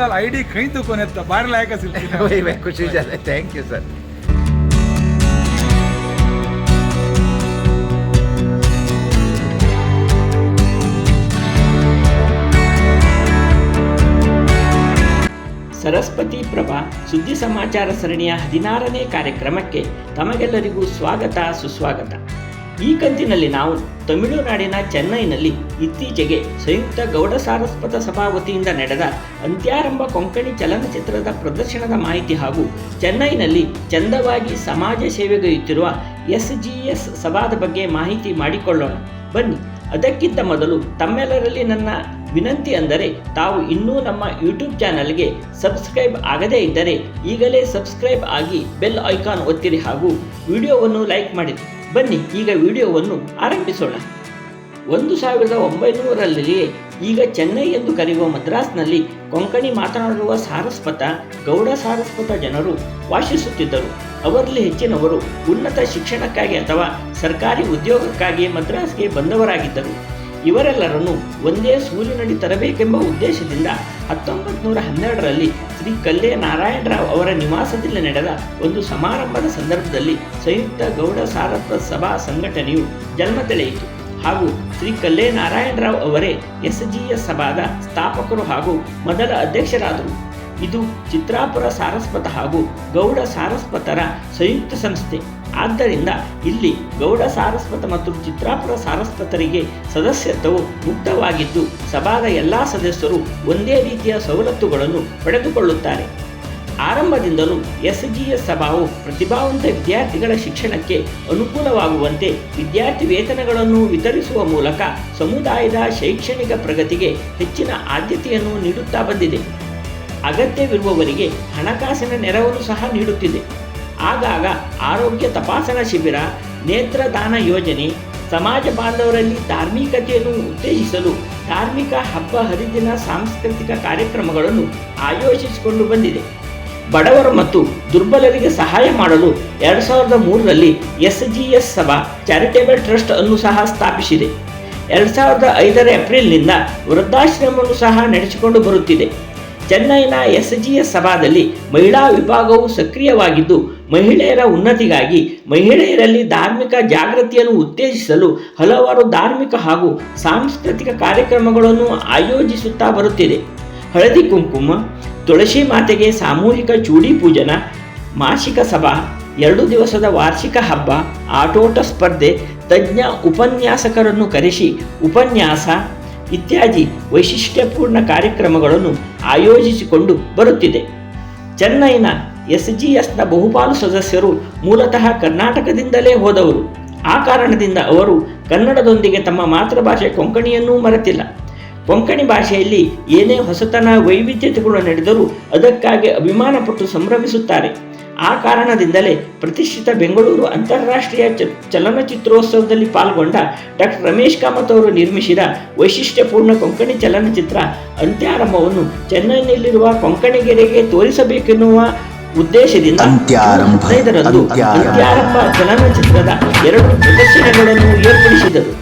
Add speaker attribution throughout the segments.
Speaker 1: ID खंय तू कोण येता बाहेर लायक असेल
Speaker 2: वय खुशी झालं. Thank you sir.
Speaker 3: ಸರಸ್ವತಿ ಪ್ರಭಾ ಸುದ್ದಿ ಸಮಾಚಾರ ಸರಣಿಯ 16ನೇ ಕಾರ್ಯಕ್ರಮಕ್ಕೆ ತಮಗೆಲ್ಲರಿಗೂ ಸ್ವಾಗತ ಸುಸ್ವಾಗತ. ಈ ಕಂತಿನಲ್ಲಿ ನಾವು ತಮಿಳುನಾಡಿನ ಚೆನ್ನೈನಲ್ಲಿ ಇತ್ತೀಚೆಗೆ ಸಂಯುಕ್ತ ಗೌಡ ಸಾರಸ್ವತ ಸಭಾ ವತಿಯಿಂದ ನಡೆದ ಅಂತ್ಯಾರಂಭ ಕೊಂಕಣಿ ಚಲನಚಿತ್ರದ ಪ್ರದರ್ಶನದ ಮಾಹಿತಿ ಹಾಗೂ ಚೆನ್ನೈನಲ್ಲಿ ಚಂದವಾಗಿ ಸಮಾಜ ಸೇವೆಗೈಯುತ್ತಿರುವ SGS ಸಭಾದ ಬಗ್ಗೆ ಮಾಹಿತಿ ಮಾಡಿಕೊಳ್ಳೋಣ ಬನ್ನಿ. ಅದಕ್ಕಿಂತ ಮೊದಲು ತಮ್ಮೆಲ್ಲರಲ್ಲಿ ನನ್ನ ವಿನಂತಿ ಅಂದರೆ ತಾವು ಇನ್ನೂ ನಮ್ಮ ಯೂಟ್ಯೂಬ್ ಚಾನಲ್ಗೆ ಸಬ್ಸ್ಕ್ರೈಬ್ ಆಗದೇ ಇದ್ದರೆ ಈಗಲೇ ಸಬ್ಸ್ಕ್ರೈಬ್ ಆಗಿ ಬೆಲ್ ಐಕಾನ್ ಒತ್ತಿರಿ ಹಾಗೂ ವಿಡಿಯೋವನ್ನು ಲೈಕ್ ಮಾಡಿರಿ. ಬನ್ನಿ ಈಗ ವಿಡಿಯೋವನ್ನು ಆರಂಭಿಸೋಣ. 1900ರಲ್ಲಿಯೇ ಈಗ ಚೆನ್ನೈ ಎಂದು ಕರೆಯುವ ಮದ್ರಾಸ್ನಲ್ಲಿ ಕೊಂಕಣಿ ಮಾತನಾಡುವ ಸಾರಸ್ವತ ಗೌಡ ಸಾರಸ್ವತ ಜನರು ವಾಸಿಸುತ್ತಿದ್ದರು. ಅವರಲ್ಲಿ ಹೆಚ್ಚಿನವರು ಉನ್ನತ ಶಿಕ್ಷಣಕ್ಕಾಗಿ ಅಥವಾ ಸರ್ಕಾರಿ ಉದ್ಯೋಗಕ್ಕಾಗಿ ಮದ್ರಾಸ್ಗೆ ಬಂದವರಾಗಿದ್ದರು. ಇವರೆಲ್ಲರನ್ನು ಒಂದೇ ಸೂಲಿನಡಿ ತರಬೇಕೆಂಬ ಉದ್ದೇಶದಿಂದ 1912ರಲ್ಲಿ ಶ್ರೀ ಕಲ್ಲೆ ನಾರಾಯಣರಾವ್ ಅವರ ನಿವಾಸದಲ್ಲಿ ನಡೆದ ಒಂದು ಸಮಾರಂಭದ ಸಂದರ್ಭದಲ್ಲಿ ಸಂಯುಕ್ತ ಗೌಡ ಸಾರಸ್ವತ ಸಭಾ ಸಂಘಟನೆಯು ಜನ್ಮ ತಳೆಯಿತು ಹಾಗೂ ಶ್ರೀ ಕಲ್ಲೆ ನಾರಾಯಣರಾವ್ ಅವರೇ SGS ಸಭಾದ ಸ್ಥಾಪಕರು ಹಾಗೂ ಮೊದಲ ಅಧ್ಯಕ್ಷರಾದರು. ಇದು ಚಿತ್ರಾಪುರ ಸಾರಸ್ವತ ಹಾಗೂ ಗೌಡ ಸಾರಸ್ವತರ ಸಂಯುಕ್ತ ಸಂಸ್ಥೆ. ಆದ್ದರಿಂದ ಇಲ್ಲಿ ಗೌಡ ಸಾರಸ್ವತ ಮತ್ತು ಚಿತ್ರಾಪುರ ಸಾರಸ್ವತರಿಗೆ ಸದಸ್ಯತ್ವವು ಮುಕ್ತವಾಗಿದ್ದು ಸಭಾದ ಎಲ್ಲ ಸದಸ್ಯರು ಒಂದೇ ರೀತಿಯ ಸವಲತ್ತುಗಳನ್ನು ಪಡೆದುಕೊಳ್ಳುತ್ತಾರೆ. ಆರಂಭದಿಂದಲೂ SGS ಸಭಾವು ಪ್ರತಿಭಾವಂತ ವಿದ್ಯಾರ್ಥಿಗಳ ಶಿಕ್ಷಣಕ್ಕೆ ಅನುಕೂಲವಾಗುವಂತೆ ವಿದ್ಯಾರ್ಥಿ ವೇತನಗಳನ್ನು ವಿತರಿಸುವ ಮೂಲಕ ಸಮುದಾಯದ ಶೈಕ್ಷಣಿಕ ಪ್ರಗತಿಗೆ ಹೆಚ್ಚಿನ ಆದ್ಯತೆಯನ್ನು ನೀಡುತ್ತಾ ಬಂದಿದೆ. ಅಗತ್ಯವಿರುವವರಿಗೆ ಹಣಕಾಸಿನ ನೆರವನ್ನು ಸಹ ನೀಡುತ್ತಿದೆ. ಆಗಾಗ ಆರೋಗ್ಯ ತಪಾಸಣಾ ಶಿಬಿರ, ನೇತ್ರದಾನ ಯೋಜನೆ, ಸಮಾಜ ಬಾಂಧವರಲ್ಲಿ ಧಾರ್ಮಿಕತೆಯನ್ನು ಉತ್ತೇಜಿಸಲು ಧಾರ್ಮಿಕ ಹಬ್ಬ ಹರಿದಿನ ಸಾಂಸ್ಕೃತಿಕ ಕಾರ್ಯಕ್ರಮಗಳನ್ನು ಆಯೋಜಿಸಿಕೊಂಡು ಬಂದಿದೆ. ಬಡವರು ಮತ್ತು ದುರ್ಬಲರಿಗೆ ಸಹಾಯ ಮಾಡಲು 2003ರಲ್ಲಿ SGS ಸಭಾ ಚಾರಿಟೇಬಲ್ ಟ್ರಸ್ಟ್ ಅನ್ನು ಸಹ ಸ್ಥಾಪಿಸಿದೆ. 2005ರ ಏಪ್ರಿಲ್ನಿಂದ ವೃದ್ಧಾಶ್ರಮವನ್ನು ಸಹ ನಡೆಸಿಕೊಂಡು ಬರುತ್ತಿದೆ. ಚೆನ್ನೈನ SGS ಸಭಾದಲ್ಲಿ ಮಹಿಳಾ ವಿಭಾಗವು ಸಕ್ರಿಯವಾಗಿದ್ದು ಮಹಿಳೆಯರ ಉನ್ನತಿಗಾಗಿ ಮಹಿಳೆಯರಲ್ಲಿ ಧಾರ್ಮಿಕ ಜಾಗೃತಿಯನ್ನು ಉತ್ತೇಜಿಸಲು ಹಲವಾರು ಧಾರ್ಮಿಕ ಹಾಗೂ ಸಾಂಸ್ಕೃತಿಕ ಕಾರ್ಯಕ್ರಮಗಳನ್ನು ಆಯೋಜಿಸುತ್ತಾ ಬರುತ್ತಿದೆ. ಹಳದಿ ಕುಂಕುಮ, ತುಳಸಿ ಮಾತೆಗೆ ಸಾಮೂಹಿಕ ಚೂಡಿ ಪೂಜನ, ಮಾಸಿಕ ಸಭಾ, 2 ದಿವಸದ ವಾರ್ಷಿಕ ಹಬ್ಬ, ಆಟೋಟ ಸ್ಪರ್ಧೆ, ತಜ್ಞ ಉಪನ್ಯಾಸಕರನ್ನು ಕರೆಸಿ ಉಪನ್ಯಾಸ ಇತ್ಯಾದಿ ವೈಶಿಷ್ಟ್ಯಪೂರ್ಣ ಕಾರ್ಯಕ್ರಮಗಳನ್ನು ಆಯೋಜಿಸಿಕೊಂಡು ಬರುತ್ತಿದೆ. ಚೆನ್ನೈನ SGSನ ಬಹುಪಾಲು ಸದಸ್ಯರು ಮೂಲತಃ ಕರ್ನಾಟಕದಿಂದಲೇ ಹೋದವರು. ಆ ಕಾರಣದಿಂದ ಅವರು ಕನ್ನಡದೊಂದಿಗೆ ತಮ್ಮ ಮಾತೃಭಾಷೆ ಕೊಂಕಣಿಯನ್ನೂ ಮರೆತಿಲ್ಲ. ಕೊಂಕಣಿ ಭಾಷೆಯಲ್ಲಿ ಏನೇ ಹೊಸತನ ವೈವಿಧ್ಯತೆಗಳು ನಡೆದರೂ ಅದಕ್ಕಾಗಿ ಅಭಿಮಾನಪಟ್ಟು ಸಂಭ್ರಮಿಸುತ್ತಾರೆ. ಆ ಕಾರಣದಿಂದಲೇ ಪ್ರತಿಷ್ಠಿತ ಬೆಂಗಳೂರು ಅಂತಾರಾಷ್ಟ್ರೀಯ ಚಲನಚಿತ್ರೋತ್ಸವದಲ್ಲಿ ಪಾಲ್ಗೊಂಡ ಡಾಕ್ಟರ್ ರಮೇಶ್ ಕಾಮತ್ ಅವರು ನಿರ್ಮಿಸಿದ ವೈಶಿಷ್ಟ್ಯಪೂರ್ಣ ಕೊಂಕಣಿ ಚಲನಚಿತ್ರ ಅಂತ್ಯಾರಂಭವನ್ನು ಚೆನ್ನೈನಲ್ಲಿರುವ ಕೊಂಕಣಿಗೆರೆಗೆ ತೋರಿಸಬೇಕೆನ್ನುವ ಉದ್ದೇಶದಿಂದ 15ರಂದು ಅಂತ್ಯಾರಂಭ ಚಲನಚಿತ್ರದ 2 ಪ್ರದರ್ಶನಗಳನ್ನು ಏರ್ಪಡಿಸಿದರು.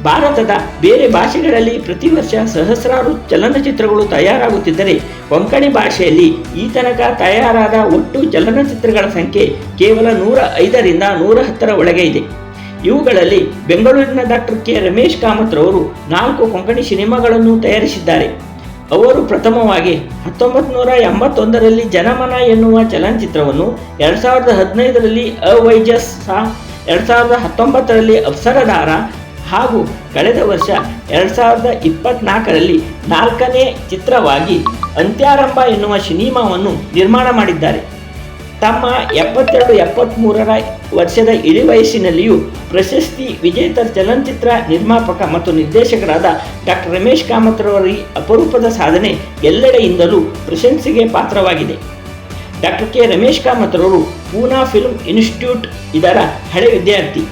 Speaker 3: ಭಾರತದ ಬೇರೆ ಭಾಷೆಗಳಲ್ಲಿ ಪ್ರತಿ ವರ್ಷ ಸಹಸ್ರಾರು ಚಲನಚಿತ್ರಗಳು ತಯಾರಾಗುತ್ತಿದ್ದರೆ ಕೊಂಕಣಿ ಭಾಷೆಯಲ್ಲಿ ಈ ತನಕ ತಯಾರಾದ ಒಟ್ಟು ಚಲನಚಿತ್ರಗಳ ಸಂಖ್ಯೆ ಕೇವಲ 105ರಿಂದ 110ರ ಒಳಗೆ ಇದೆ. ಇವುಗಳಲ್ಲಿ ಬೆಂಗಳೂರಿನ ಡಾಕ್ಟರ್ ಕೆ ರಮೇಶ್ ಕಾಮತ್ ರವರು 4 ಕೊಂಕಣಿ ಸಿನಿಮಾಗಳನ್ನು ತಯಾರಿಸಿದ್ದಾರೆ. ಅವರು ಪ್ರಥಮವಾಗಿ 1981ರಲ್ಲಿ ಜನಮನ ಎನ್ನುವ ಚಲನಚಿತ್ರವನ್ನು, 2015ರಲ್ಲಿ ಅವೈಜಸ್, 2019ರಲ್ಲಿ ಅಪ್ಸರದಾರ ಹಾಗೂ ಕಳೆದ ವರ್ಷ 2024ರಲ್ಲಿ 4ನೇ ಚಿತ್ರವಾಗಿ ಅಂತ್ಯಾರಂಭ ಎನ್ನುವ ಸಿನಿಮಾವನ್ನು ನಿರ್ಮಾಣ ಮಾಡಿದ್ದಾರೆ. ತಮ್ಮ 72-73ರ ವರ್ಷದ ಇಳಿ ವಯಸ್ಸಿನಲ್ಲಿಯೂ ಪ್ರಶಸ್ತಿ ವಿಜೇತ ಚಲನಚಿತ್ರ ನಿರ್ಮಾಪಕ ಮತ್ತು ನಿರ್ದೇಶಕರಾದ ಡಾಕ್ಟರ್ ರಮೇಶ್ ಕಾಮತ್ ರವರ ಈ ಅಪರೂಪದ ಸಾಧನೆ ಎಲ್ಲೆಡೆಯಿಂದಲೂ ಪ್ರಶಂಸೆಗೆ ಪಾತ್ರವಾಗಿದೆ. ಡಾಕ್ಟರ್ ಕೆ ರಮೇಶ್ ಕಾಮತ್ ರವರು ಪೂನಾ ಫಿಲ್ಮ್ ಇನ್ಸ್ಟಿಟ್ಯೂಟ್ ಇದರ ಹಳೆ ವಿದ್ಯಾರ್ಥಿ.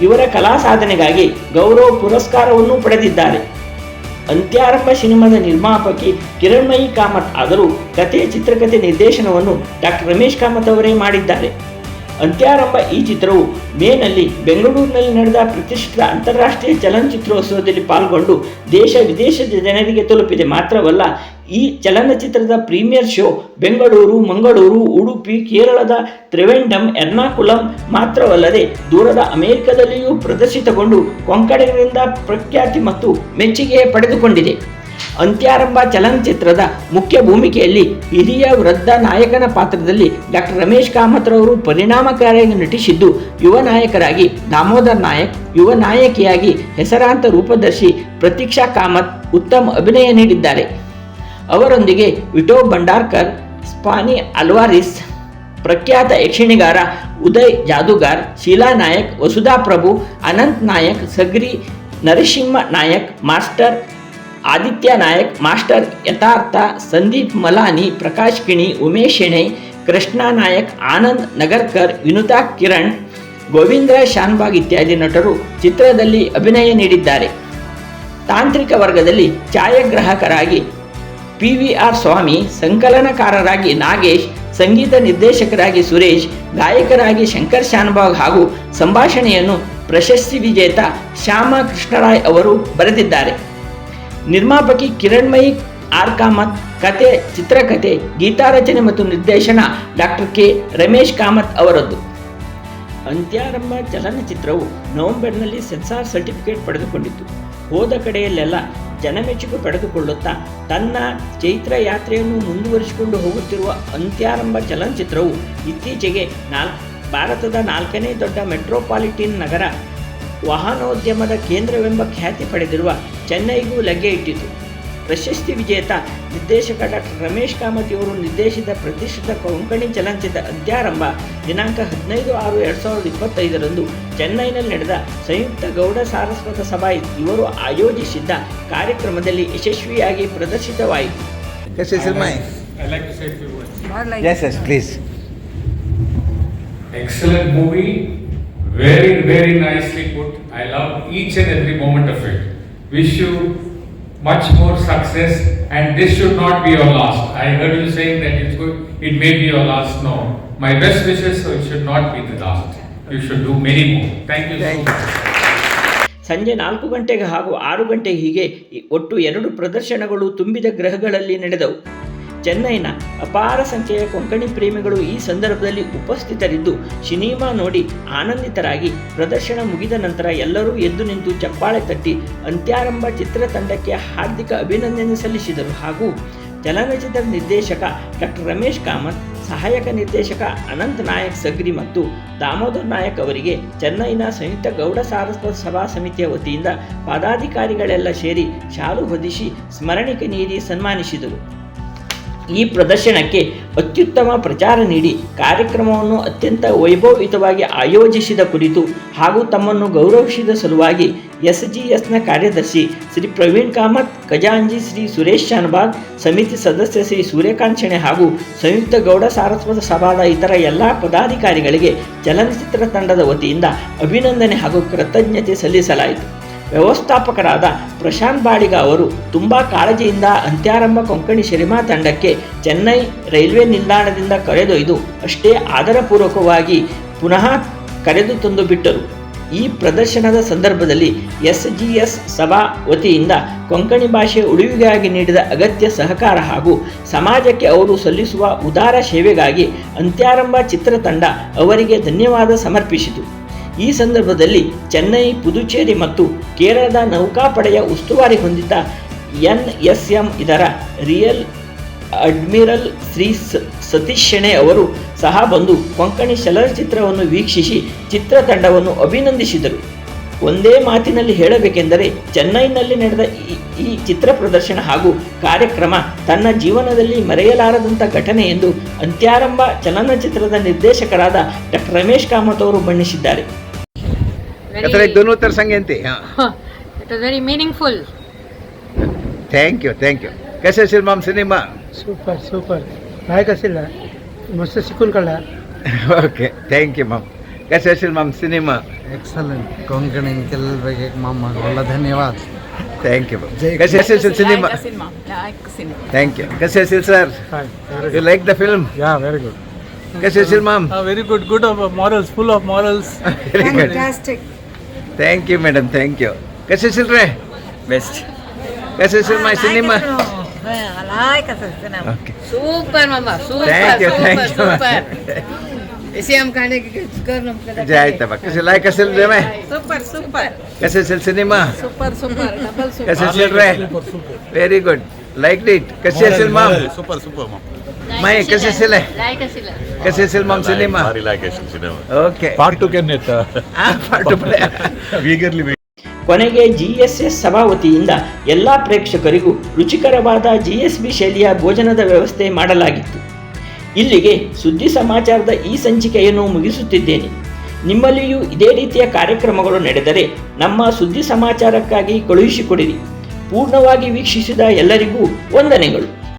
Speaker 3: ಇವರ ಕಲಾ ಸಾಧನೆಗಾಗಿ ಗೌರವ ಪುರಸ್ಕಾರವನ್ನು ಪಡೆದಿದ್ದಾರೆ. ಅಂತ್ಯಾರಂಭ ಸಿನಿಮಾದ ನಿರ್ಮಾಪಕಿ ಕಿರಣ್ಮಯಿ ಕಾಮತ್ ಆದರೂ ಕಥೆ, ಚಿತ್ರಕಥೆ, ನಿರ್ದೇಶನವನ್ನು ಡಾಕ್ಟರ್ ರಮೇಶ್ ಕಾಮತ್ ಅವರೇ ಮಾಡಿದ್ದಾರೆ. ಅಂತ್ಯಾರಂಭ ಈ ಚಿತ್ರವು ಮೇನಲ್ಲಿ ಬೆಂಗಳೂರಿನಲ್ಲಿ ನಡೆದ ಪ್ರತಿಷ್ಠಿತ ಅಂತಾರಾಷ್ಟ್ರೀಯ ಚಲನಚಿತ್ರೋತ್ಸವದಲ್ಲಿ ಪಾಲ್ಗೊಂಡು ದೇಶ ವಿದೇಶದ ಜನರಿಗೆ ತಲುಪಿದೆ. ಮಾತ್ರವಲ್ಲ, ಈ ಚಲನಚಿತ್ರದ ಪ್ರೀಮಿಯರ್ ಶೋ ಬೆಂಗಳೂರು, ಮಂಗಳೂರು, ಉಡುಪಿ, ಕೇರಳದ ತ್ರಿವೆಂಡಂ, ಎರ್ನಾಕುಲಂ ಮಾತ್ರವಲ್ಲದೆ ದೂರದ ಅಮೆರಿಕದಲ್ಲಿಯೂ ಪ್ರದರ್ಶಿತಗೊಂಡು ಕೊಂಕಣಿಗರಿಂದ ಪ್ರಖ್ಯಾತಿ ಮತ್ತು ಮೆಚ್ಚುಗೆ ಪಡೆದುಕೊಂಡಿದೆ. ಅಂತ್ಯಾರಂಭ ಚಲನಚಿತ್ರದ ಮುಖ್ಯ ಭೂಮಿಕೆಯಲ್ಲಿ ಹಿರಿಯ ವೃದ್ಧ ನಾಯಕನ ಪಾತ್ರದಲ್ಲಿ ಡಾಕ್ಟರ್ ರಮೇಶ್ ಕಾಮತ್ ರವರು ಪರಿಣಾಮಕಾರಿಯಾಗಿ ನಟಿಸಿದ್ದು, ಯುವ ನಾಯಕರಾಗಿ ದಾಮೋದರ್ ನಾಯಕ್, ಯುವ ನಾಯಕಿಯಾಗಿ ಹೆಸರಾಂತ ರೂಪದರ್ಶಿ ಪ್ರತೀಕ್ಷಾ ಕಾಮತ್ ಉತ್ತಮ ಅಭಿನಯ ನೀಡಿದ್ದಾರೆ. ಅವರೊಂದಿಗೆ ವಿಟೋ ಭಂಡಾರ್ಕರ್, ಸ್ಪಾನಿ ಅಲ್ವಾರಿಸ್, ಪ್ರಖ್ಯಾತ ಯಕ್ಷಿಣಿಗಾರ ಉದಯ್ ಜಾದೂಗಾರ್, ಶೀಲಾ ನಾಯಕ್, ವಸುಧಾ ಪ್ರಭು, ಅನಂತ್ ನಾಯಕ್, ಸಗ್ರಿ ನರಸಿಂಹ ನಾಯಕ್, ಮಾಸ್ಟರ್ ಆದಿತ್ಯ ನಾಯಕ್, ಮಾಸ್ಟರ್ ಯಥಾರ್ಥ, ಸಂದೀಪ್ ಮಲಾನಿ, ಪ್ರಕಾಶ್ ಕಿಣಿ, ಉಮೇಶ್ ಶೆಣೈ, ಕೃಷ್ಣ ನಾಯಕ್, ಆನಂದ್ ನಗರ್ಕರ್, ವಿನುತಾ ಕಿರಣ್, ಗೋವಿಂದ್ರ ಶಾನ್ಭಾಗ್ ಇತ್ಯಾದಿ ನಟರು ಚಿತ್ರದಲ್ಲಿ ಅಭಿನಯ ನೀಡಿದ್ದಾರೆ. ತಾಂತ್ರಿಕ ವರ್ಗದಲ್ಲಿ ಛಾಯಾಗ್ರಾಹಕರಾಗಿ PVR ಸ್ವಾಮಿ, ಸಂಕಲನಕಾರರಾಗಿ ನಾಗೇಶ್, ಸಂಗೀತ ನಿರ್ದೇಶಕರಾಗಿ ಸುರೇಶ್, ಗಾಯಕರಾಗಿ ಶಂಕರ್ ಶಾನ್ಭಾಗ್ ಹಾಗೂ ಸಂಭಾಷಣೆಯನ್ನು ಪ್ರಶಸ್ತಿ ವಿಜೇತ ಶ್ಯಾಮ ಕೃಷ್ಣರಾಯ್ ಅವರು ಬರೆದಿದ್ದಾರೆ. ನಿರ್ಮಾಪಕಿ ಕಿರಣ್ಮಯಿ ಆರ್ ಕಾಮತ್, ಕತೆ, ಚಿತ್ರಕಥೆ, ಗೀತಾರಚನೆ ಮತ್ತು ನಿರ್ದೇಶನ ಡಾಕ್ಟರ್ ಕೆ ರಮೇಶ್ ಕಾಮತ್ ಅವರದ್ದು. ಅಂತ್ಯಾರಂಭ ಚಲನಚಿತ್ರವು ನವೆಂಬರ್ನಲ್ಲಿ ಸೆನ್ಸಾರ್ ಸರ್ಟಿಫಿಕೇಟ್ ಪಡೆದುಕೊಂಡಿತ್ತು. ಹೋದ ಕಡೆಯಲ್ಲೆಲ್ಲ ಜನಮೆಚ್ಚುಗೆ ಪಡೆದುಕೊಳ್ಳುತ್ತಾ ತನ್ನ ಚೈತ್ರ ಯಾತ್ರೆಯನ್ನು ಮುಂದುವರಿಸಿಕೊಂಡು ಹೋಗುತ್ತಿರುವ ಅಂತ್ಯಾರಂಭ ಚಲನಚಿತ್ರವು ಇತ್ತೀಚೆಗೆ ಭಾರತದ 4ನೇ ದೊಡ್ಡ ಮೆಟ್ರೋಪಾಲಿಟನ್ ನಗರ, ವಾಹನೋದ್ಯಮದ ಕೇಂದ್ರವೆಂಬ ಖ್ಯಾತಿ ಪಡೆದಿರುವ ಚೆನ್ನೈಗೂ ಲಗ್ಗೆ ಇಟ್ಟಿತು. ಪ್ರಶಸ್ತಿ ವಿಜೇತ ನಿರ್ದೇಶಕ ಡಾಕ್ಟರ್ ರಮೇಶ್ ಕಾಮತ್ ಅವರು ನಿರ್ದೇಶಿತ ಪ್ರತಿಷ್ಠಿತ ಕೊಂಕಣಿ ಚಲನಚಿತ್ರ ಅಂತ್ಯಾರಂಭ ದಿನಾಂಕ 15/6/2025 ಚೆನ್ನೈನಲ್ಲಿ ನಡೆದ ಸಂಯುಕ್ತ ಗೌಡ ಸಾರಸ್ವತ ಸಭಾ ಇವರು ಆಯೋಜಿಸಿದ್ದ ಕಾರ್ಯಕ್ರಮದಲ್ಲಿ ಯಶಸ್ವಿಯಾಗಿ ಪ್ರದರ್ಶಿತವಾಯಿತು.
Speaker 4: Excellent movie, very, very nicely put. I love each and every moment of it. Wish you much more success, and this should not be your last. I heard you saying that it's good, it may be your last. No, my best wishes, so it should not be the last. You should do many more. Thank you so much.
Speaker 3: ಸಂಜೆ 4 ಗಂಟೆಗೆ ಹಾಗೂ 6 ಗಂಟೆ ಹೀಗೆ ಒಟ್ಟು 2 ಪ್ರದರ್ಶನಗಳು ತುಂಬಿದ ಗೃಹಗಳಲ್ಲಿ ನಡೆದವು. ಚೆನ್ನೈನ ಅಪಾರ ಸಂಖ್ಯೆಯ ಕೊಂಕಣಿ ಪ್ರೇಮಿಗಳು ಈ ಸಂದರ್ಭದಲ್ಲಿ ಉಪಸ್ಥಿತರಿದ್ದು ಸಿನಿಮಾ ನೋಡಿ ಆನಂದಿತರಾಗಿ ಪ್ರದರ್ಶನ ಮುಗಿದ ನಂತರ ಎಲ್ಲರೂ ಎದ್ದು ನಿಂತು ಚಪ್ಪಾಳೆ ತಟ್ಟಿ ಅಂತ್ಯಾರಂಭ ಚಿತ್ರತಂಡಕ್ಕೆ ಹಾರ್ದಿಕ ಅಭಿನಂದನೆ ಸಲ್ಲಿಸಿದರು. ಹಾಗೂ ಚಲನಚಿತ್ರ ನಿರ್ದೇಶಕ ಡಾಕ್ಟರ್ ರಮೇಶ್ ಕಾಮತ್, ಸಹಾಯಕ ನಿರ್ದೇಶಕ ಅನಂತ್ ನಾಯಕ್ ಸಗ್ರಿ ಮತ್ತು ದಾಮೋದರ್ ನಾಯಕ್ ಅವರಿಗೆ ಚೆನ್ನೈನ ಸಂಯುಕ್ತ ಗೌಡ ಸಾರಸ್ವತ ಸಭಾ ಸಮಿತಿಯ ವತಿಯಿಂದ ಪದಾಧಿಕಾರಿಗಳೆಲ್ಲ ಸೇರಿ ಶಾಲು ಹೊದಿಸಿ ಸ್ಮರಣಿಕೆ ನೀಡಿ ಸನ್ಮಾನಿಸಿದರು. ಈ ಪ್ರದರ್ಶನಕ್ಕೆ ಅತ್ಯುತ್ತಮ ಪ್ರಚಾರ ನೀಡಿ ಕಾರ್ಯಕ್ರಮವನ್ನು ಅತ್ಯಂತ ವೈಭವಯುತವಾಗಿ ಆಯೋಜಿಸಿದ ಕುರಿತು ಹಾಗೂ ತಮ್ಮನ್ನು ಗೌರವಿಸಿದ ಸಲುವಾಗಿ SGSನ ಕಾರ್ಯದರ್ಶಿ ಶ್ರೀ ಪ್ರವೀಣ್ ಕಾಮತ್, ಖಜಾಂಜಿ ಶ್ರೀ ಸುರೇಶ್ ಶಾನ್ಭಾಗ್, ಸಮಿತಿ ಸದಸ್ಯ ಶ್ರೀ ಸೂರ್ಯಕಾಂತ್ ಶೆಣೆ ಹಾಗೂ ಸಂಯುಕ್ತ ಗೌಡ ಸಾರಸ್ವತ ಸಭಾದ ಇತರ ಎಲ್ಲ ಪದಾಧಿಕಾರಿಗಳಿಗೆ ಚಲನಚಿತ್ರ ತಂಡದ ವತಿಯಿಂದ ಅಭಿನಂದನೆ ಹಾಗೂ ಕೃತಜ್ಞತೆ ಸಲ್ಲಿಸಲಾಯಿತು. ವ್ಯವಸ್ಥಾಪಕರಾದ ಪ್ರಶಾಂತ್ ಬಾಡಿಗ ಅವರು ತುಂಬ ಕಾಳಜಿಯಿಂದ ಅಂತ್ಯಾರಂಭ ಕೊಂಕಣಿ ಸಿನಿಮಾ ತಂಡಕ್ಕೆ ಚೆನ್ನೈ ರೈಲ್ವೆ ನಿಲ್ದಾಣದಿಂದ ಕರೆದೊಯ್ದು ಅಷ್ಟೇ ಆದರಪೂರ್ವಕವಾಗಿ ಪುನಃ ಕರೆದು ತಂದು ಬಿಟ್ಟರು. ಈ ಪ್ರದರ್ಶನದ ಸಂದರ್ಭದಲ್ಲಿ SGS ಸಭಾ ವತಿಯಿಂದ ಕೊಂಕಣಿ ಭಾಷೆ ಉಳಿವಿಗಾಗಿ ನೀಡಿದ ಅಗತ್ಯ ಸಹಕಾರ ಹಾಗೂ ಸಮಾಜಕ್ಕೆ ಅವರು ಸಲ್ಲಿಸುವ ಉದಾರ ಸೇವೆಗಾಗಿ ಅಂತ್ಯಾರಂಭ ಚಿತ್ರತಂಡ ಅವರಿಗೆ ಧನ್ಯವಾದ ಸಮರ್ಪಿಸಿತು. ಈ ಸಂದರ್ಭದಲ್ಲಿ ಚೆನ್ನೈ, ಪುದುಚೇರಿ ಮತ್ತು ಕೇರಳದ ನೌಕಾಪಡೆಯ ಉಸ್ತುವಾರಿ ಹೊಂದಿದ್ದ NSM ಇದರ ರಿಯಲ್ ಅಡ್ಮಿರಲ್ ಶ್ರೀ ಸತೀಶ್ ಶೆಣೆ ಅವರು ಸಹ ಬಂದು ಕೊಂಕಣಿ ಚಲನಚಿತ್ರವನ್ನು ವೀಕ್ಷಿಸಿ ಚಿತ್ರತಂಡವನ್ನು ಅಭಿನಂದಿಸಿದರು. ಒಂದೇ ಮಾತಿನಲ್ಲಿ ಹೇಳಬೇಕೆಂದರೆ ಚೆನ್ನೈನಲ್ಲಿ ನಡೆದ ಈ ಚಿತ್ರ ಪ್ರದರ್ಶನ ಹಾಗೂ ಕಾರ್ಯಕ್ರಮ ತನ್ನ ಜೀವನದಲ್ಲಿ ಮರೆಯಲಾರದಂಥ ಘಟನೆ ಎಂದು ಅಂತ್ಯಾರಂಭ ಚಲನಚಿತ್ರದ ನಿರ್ದೇಶಕರಾದ ಡಾಕ್ಟರ್ ರಮೇಶ್ ಕಾಮತ್ ಅವರು ಬಣ್ಣಿಸಿದ್ದಾರೆ.
Speaker 2: It
Speaker 5: was very meaningful.
Speaker 2: Thank you. कैसे सिनेमा सिनेमा
Speaker 6: ಸೂಪರ್ ನಾಯಕಸಿಲ್ಲ ಮಸ್ತ್ ಸಿಕ್ಕುನ್ಕಳ್ಳ.
Speaker 2: Okay, thank you ma'am. कैसे सिनेमा सिनेमा
Speaker 6: ಎಕ್ಸಲೆಂಟ್ ಕೊಂಕಣಿ ಕೆಲ ಬಗ್ಗೆ ಮಾಮ ಒಳ್ಳೆ ಧನ್ಯವಾದ.
Speaker 2: Thank you ma'am. कैसे सिनेमा थैंक यू. कैसे sir you like the film?
Speaker 6: Yeah, very good.
Speaker 2: कैसे cinema?
Speaker 1: Very good of morals, full of morals.
Speaker 2: Very good. Thank you madam, thank you. कैसे चल रहे?
Speaker 7: बेस्ट.
Speaker 2: कैसे cinema
Speaker 5: I like a cinema.
Speaker 2: Okay.
Speaker 5: Super, Mama. Super,
Speaker 2: Thank you,
Speaker 5: super,
Speaker 2: thank you.
Speaker 5: super. इसे हम खाने के कर
Speaker 2: जय आयतबा कैसे लाइक असेल रे मैं
Speaker 5: सुपर सुपर
Speaker 2: कैसे असेल cinema
Speaker 5: super super double super
Speaker 2: कैसे असेल रे व्हेरी गुड लाइक इट कैसे असेल मॉम
Speaker 7: Super, super, mom.
Speaker 2: मैं कैसे असेल है
Speaker 5: लाइक असेल
Speaker 2: कैसे असेल mom cinema
Speaker 7: Very like Asian cinema.
Speaker 2: Okay
Speaker 7: Part 2 can it?
Speaker 2: Part
Speaker 7: Eagerly wait.
Speaker 3: ಕೊನೆಗೆ GSS ಸಭಾ ವತಿಯಿಂದ ಎಲ್ಲ ಪ್ರೇಕ್ಷಕರಿಗೂ ರುಚಿಕರವಾದ GSB ಶೈಲಿಯ ಭೋಜನದ ವ್ಯವಸ್ಥೆ ಮಾಡಲಾಗಿತ್ತು. ಇಲ್ಲಿಗೆ ಸುದ್ದಿ ಸಮಾಚಾರದ ಈ ಸಂಚಿಕೆಯನ್ನು ಮುಗಿಸುತ್ತಿದ್ದೇನೆ. ನಿಮ್ಮಲ್ಲಿಯೂ ಇದೇ ರೀತಿಯ ಕಾರ್ಯಕ್ರಮಗಳು ನಡೆದರೆ ನಮ್ಮ ಸುದ್ದಿ ಸಮಾಚಾರಕ್ಕಾಗಿ ಕಳುಹಿಸಿಕೊಡಿರಿ. ಪೂರ್ಣವಾಗಿ ವೀಕ್ಷಿಸಿದ ಎಲ್ಲರಿಗೂ ವಂದನೆಗಳು.